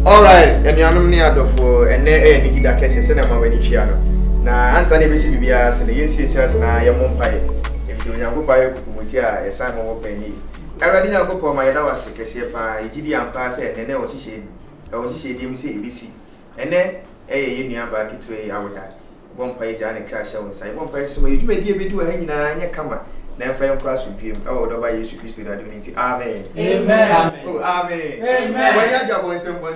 All right, and you are near the for and there any that cases and I'm already piano. Now, answer the BCBS and the institutions now, your mom pie. If you are by Mutia, a son of penny. I already know for my hours, a shepa, GD and pass, and then what she said, I was said, you say ABC. And then a union back to a hour. One page and a crash outside. One person, you may be able to hang in a camera. Now, if I am class with you, I would have used to Christian divinity. Amen. Amen. Oh, amen. Amen. When you are going someone,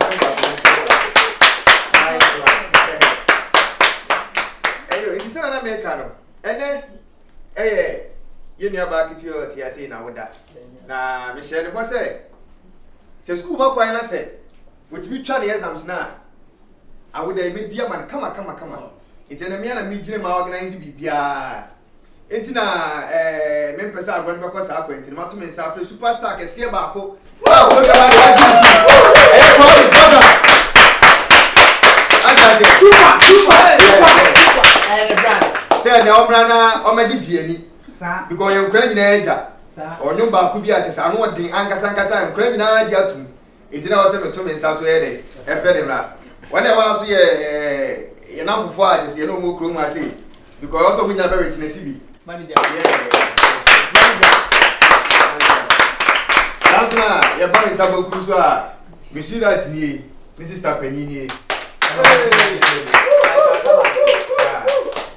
it is an American. And then, you near back to your TSA now with that. Now, Michelle, what say? So, school back when I said, with which Charlie exams now, I would have made dear man, come on. It's an American meeting, my organizing BPR. Entina members are going because I went in Matumin South superstar can see about wow, look at super. Say the Omrana Omagiti because you're craving Aja or Numba could be at us. I know what the Ankasankasa and craving Aja. It's now also to me South Sweden. Whenever I see enough for it, you know, more crew, I see. Because also we never reach the Manager, Lansana, your body is about Kuzua. We see that me, Mrs. Tapenini.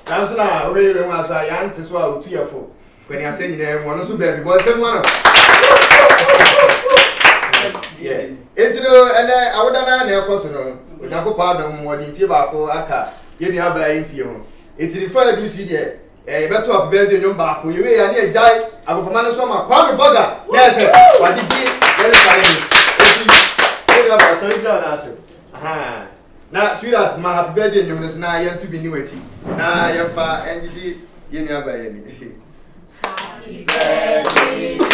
Lansana, we don't answer. I am to swallow 2 or 4. When you're saying them, one or two baby, boys, and one. Yeah, it's no, and I would not know personal. We never pardon what in Fibaco, Aka, you have by Infio. It's the fire you see there. Better up building your back. You may a die. I will command some Kwame Bugger. Yes, what did you? Aha. Now, sweetheart, my happy birthday, you must now yet to be new. Now, your father and you never any. Happy birthday to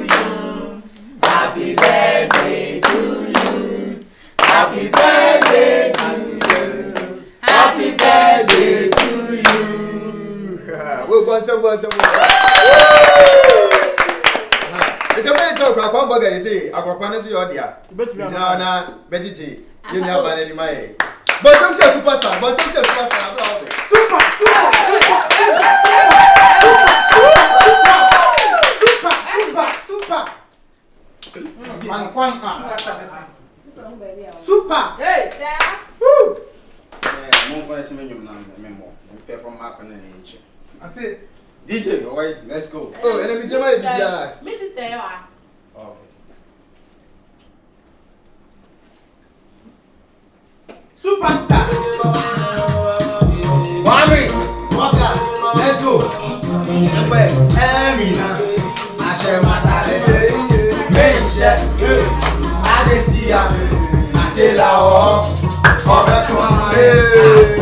you. Happy birthday to you. Happy birthday to you. Happy birthday to you. We'll go somewhere. It's a man talk about one burger, you see. Aquapanas, you are there. But now, Betty, you never had any money. But some superstar, Super. Hey, woo. More going to make you member. Pay from Martin and H. That's it. DJ, all right, let's go. Oh, and let me tell you, Mrs. Taylor. Okay. Superstar. Wami, Moga, let's go. Emina, Ashe Matale, Meshe, Adetia, Matela, Obekuma,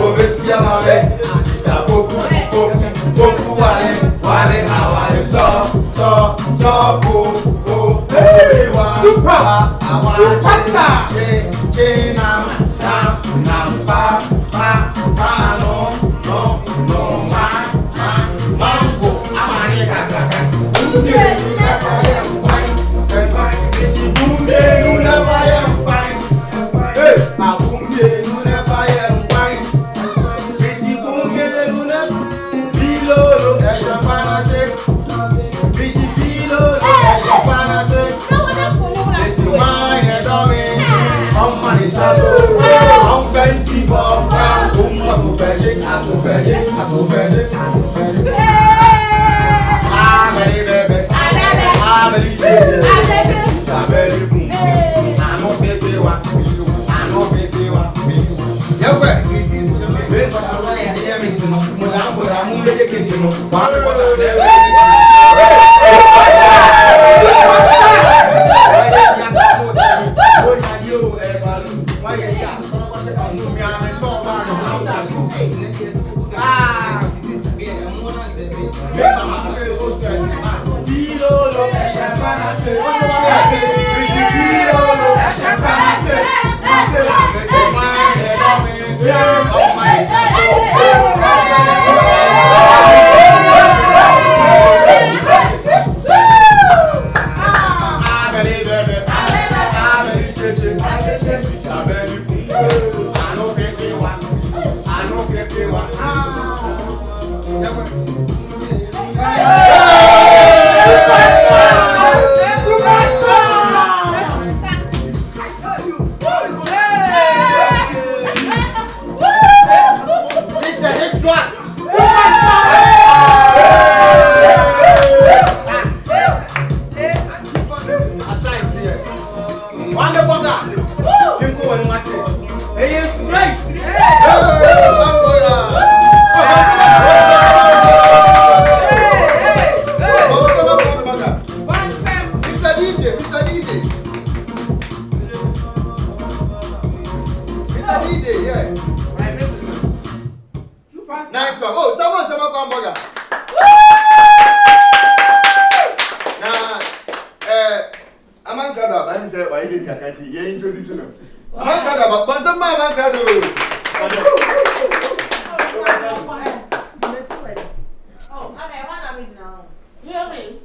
Obesia Mabe, Mr. Poku, Wale, Hawaii, so, Superstar. Pinko wani mate. Hey, yes, right. Nice one. Oh, someone come burger. Now, I'm glad I'm saying why you can't introduce him. I'm glad about but some man glad. Oh, okay, one of it now. Really?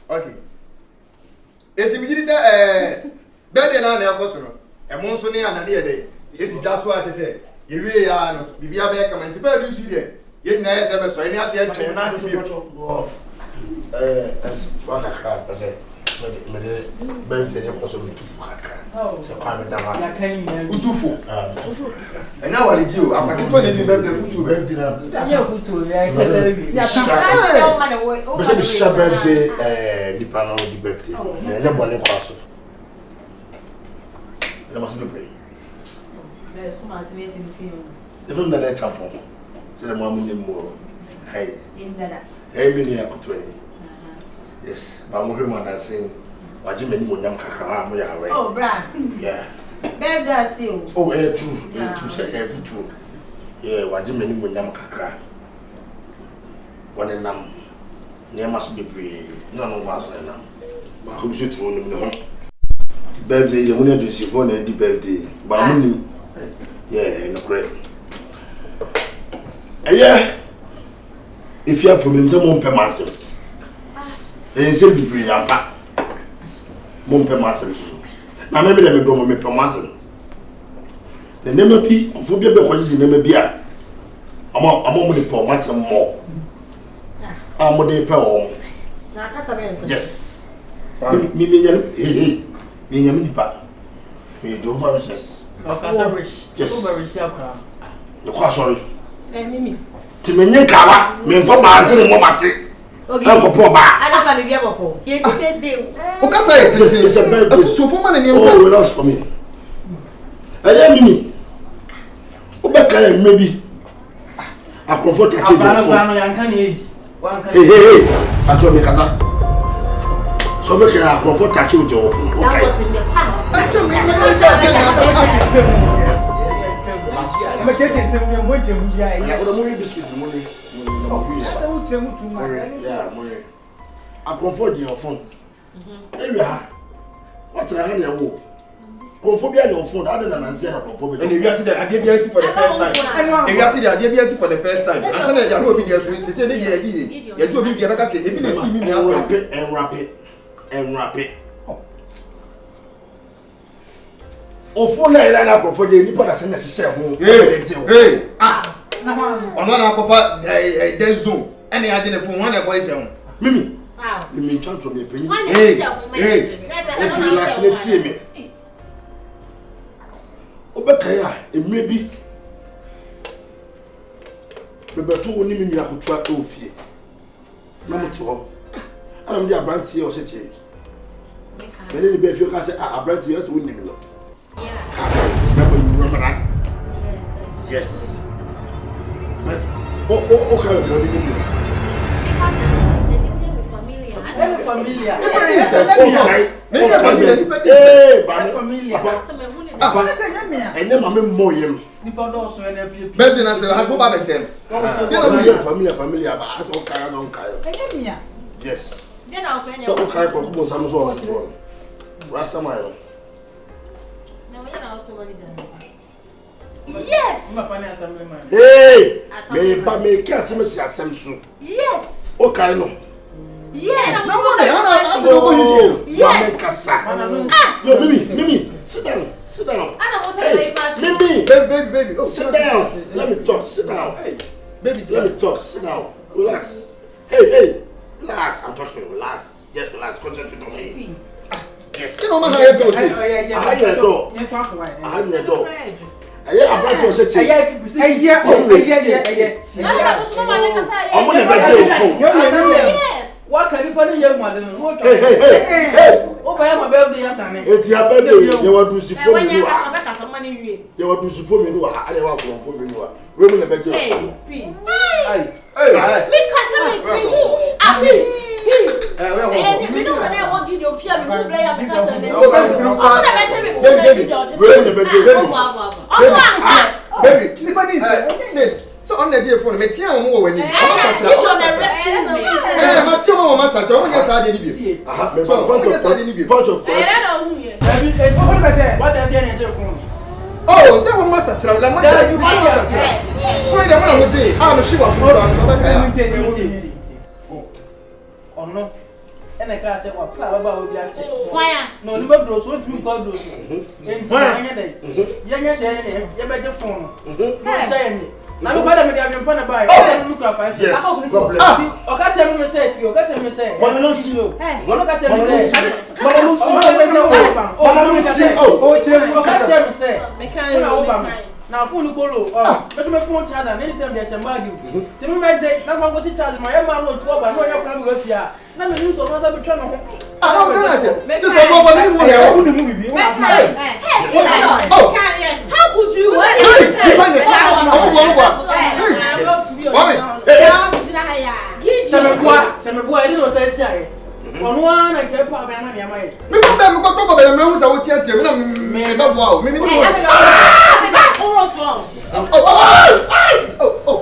Okay. It's immediately better than our person. A monsoon and a day. This is just what I say. You really are Bibia Beck and Tiber do there. Yet, I ever saw any as yet. As far as I say, birthday was only 2 so I'm down. And now what did you? I'm going to tell you birthday food to birthday. Nipano di birthday. Ne bone kwaso. Le must be pray. There's so much meeting see. The room that champion. Say the mom in more. Hey. In that. Hey, me near 20. Yes, but mo hwe man say waje mani mo nyam kakra mo ya we. Oh, bra. Yeah. Babe that see. Oh, true. True say true. Yeah, waje mani mo nyam kakra. One nam. Ne must be pray. No was na. Ba ko bi so tru no. Birthday, the money to phone and the birthday. But money, yeah, no great. Yeah, if you are from the Mumpe Master, and say the pre Yampa Mumpe Master. Now, maybe let me go with Mumpe Master. The name of P. For be because the name of Bia. I'm on the poor master more. I'm on the power. Yes. Me. Nipa. Me do for business. Yes. No, sorry. Mimi. To me nkawa, me mfo baase ne momase. Uncle Poba. I don't want to be able to. You did it. Who can say it? It's a very good. So for man name. Oh, relax for me. I am Mimi. Obeka maybe. I comfort you. Hey. I told me kasa. So we can comfort touch you Joe. That was in the past. I'm getting some biscuits. Yeah, I comfort your phone. What I have your comfort your phone other than a zero. And if you see the idea for the first time, if you see the idea for the first time, I said that you will be there. So it's a idea. You do be there. I say, if you see me, wrap it. O phone na na comfort you nipa na say necessary ho. Hey. Ono na kofa the zone. Any agent phone one boy say ho. Mimi. Mimi chanto me penny. Hey. Let's relax, let's see me. Obekaya, maybe. Bebeto woni mi nua kotua ofie. Na moto. Ana me dia brantie o se check. Bele ni be fie ka say brantie o to woni mi no. Yeah. Remember that? Yes. But oh kind of girl you know. Because the name is familiar. Familiar. And then I'm more yem. Better than I say, I have over myself. Familiar, but I saw Kaya don't Kaya. Yes. So, okay, for some sort of Rasta Mile. Yes. Hey, may catch him as some. Yes. Okay, no. Yes. No one, yes. Mimi, sit down. Mimi, baby. Oh, sit down. Let me talk. Sit down. Hey, baby, let me talk. Sit down. Relax. Hey, relax. I'm talking. Relax. Just relax. Concentrate on me. Yes. You know my hair goes. I have your door. I about to say, What can you put in your mother? Hey. Oh, I am a baby. It's your baby. You want to see for When me. you have some money, You want to see for me. I want to for me. Women are better. hey, Because I remove. We don't want to give you fear. We play up because of the Baby, sis. So on the day phone, me tia mo when you. Oh, so we must try. La mata you must try. For the one who say, ah, she was Oh no. And I can't say what about the Why? no, you better so to call those. Young say, you better phone. Say, I'm going to have fun about it. Look at five. Or catch him say to you, catch him say, what don't see you? What catch him say? What say? Now, phone call. But my phone charger, anytime there's a bag. To me, I say, now I'm going to charge my man on 12. I know you're coming with you. Let me use another channel. I don't know. This is what movie. How could you? Some boy, I didn't say. On one, I kept up and I might. Me go back, me go talk about the men who are watching TV. Me don't wow. Me don't wow.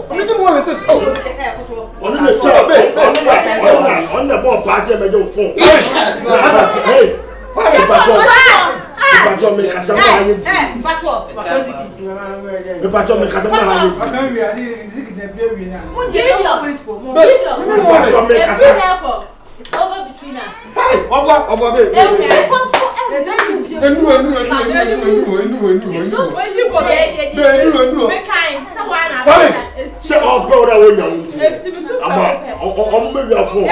Me don't wow. Says oh. Was it the job? On the ball, pass him and don't phone. Hey, Pacho make us something. The Pacho make us something. I can't be a baby now. It's over between us. Hey, say all brother when you I'm maybe a fool.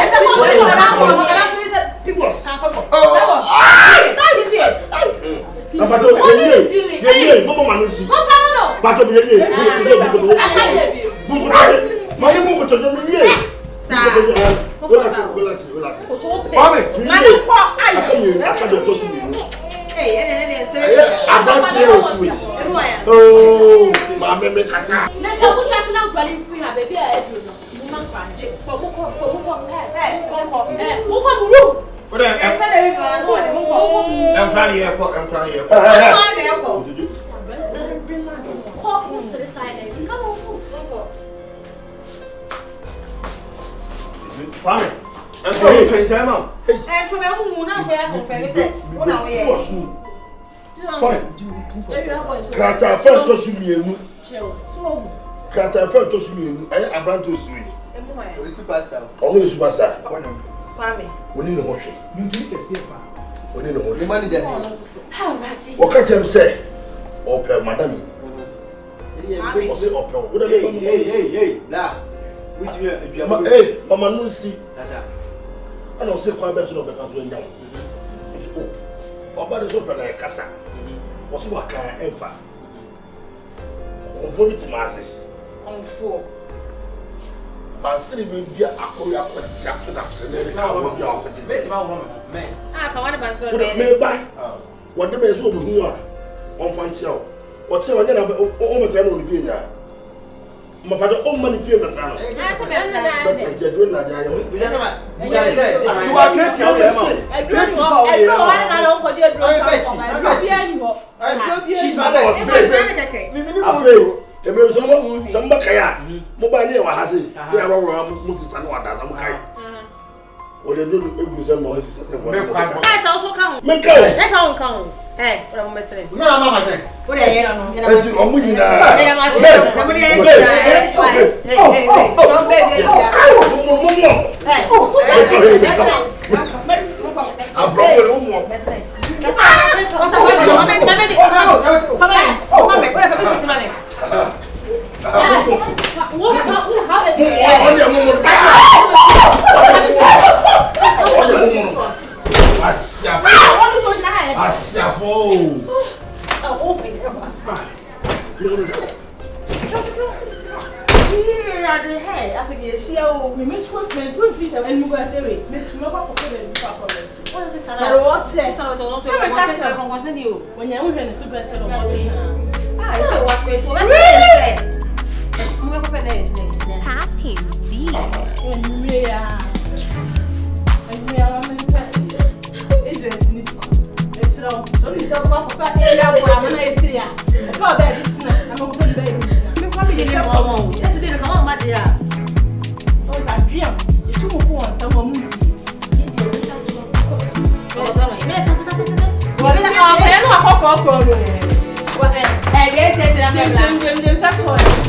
Krata fa to sumienu. Krata fa to sumienu. Ayi abanto sui. O superstar. O superstar. Kwame. Oni no hwehwe. You can see it. Oni no hwehwe. Money there. How right? O ka chem say o pe madam. O say o pe. O Hey. La. Hey, mama no si. Tata. Ana o say kwa be so no be fa so ndam. O ba de so pe na kasa. What's what can ever? Conformity masses. Conform. But still, will be a Korea chapter that's in the car. Man. Ah, come on, but May buy what the best will be here. 1.0. What's your almost on the video? My father, all money famous now. But you're doing that. She's my best. Some kaya, mobile has it. They are Moses and what I'm kind. What they do to represent Moses. I also come. Make Let her come. Hey, what am I saying? No, Mama. What are you? I'm with you oh, we make 2 feet and move us away. Make tomorrow for the comment. What is this? I watch it. When you're in a super cell of happy bee. Yes,